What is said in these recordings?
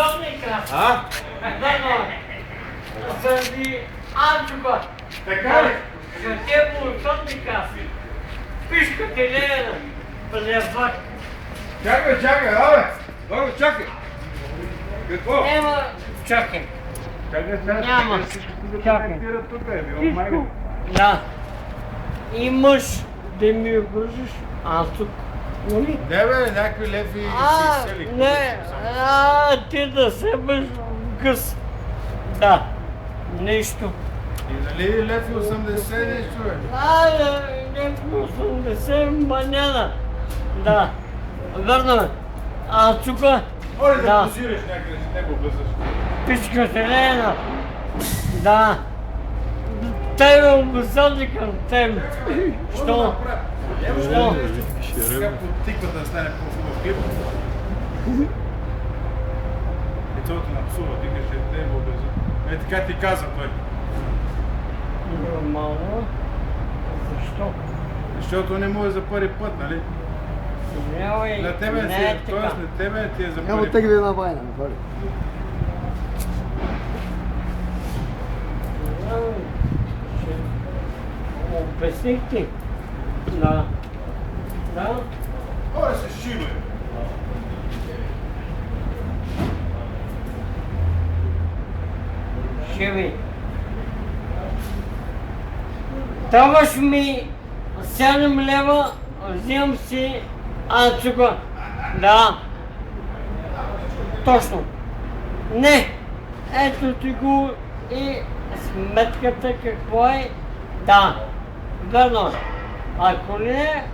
Бусовника. А? Верно. Заради Анчука. Така ли? За те бусовника. Пишката Лена. Плевак. Чакай, абе! Бабе, чакай! Какво? Нема. Чакай. Чакай сега. Няма. Чакай. Тук е, било майга. Да. Имаш да ми вържиш, аз тук. Нали? Не бе, някакви леви си сели. Не, ти да се бъш гъс. Да, нещо. И нали лев и 80 нещо бе? Нещо 80 маняна. Да, верно е. А тук, Оле да да, позираш някъде, ще не го бъзаш. пичка Селена. Да. Тебе обесадника, тебе. Що? Що? Сега подтикват да стане по-хубав клип. Лицото на псува, викаше, не го обеза. Е, така ти каза той. Нормално. Защо? Защото не му е за първи път, нали? Не, На тебе не си, е т.е. така. на тебе ти е за Няма първи тегли път. на война, говори. Обясних ти. Да. Да. Кой се шибе? Живи. Даваш ми 7 лева, взимам си Анчука. Да. Точно. Не. Ето ти го и сметката какво е. Да. Верно е. Ако не,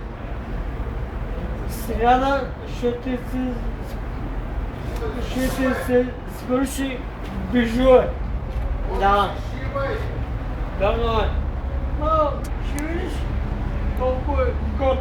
сряда ще ти се свърши бижуе. Да. Верно е. Ще видиш колко е год.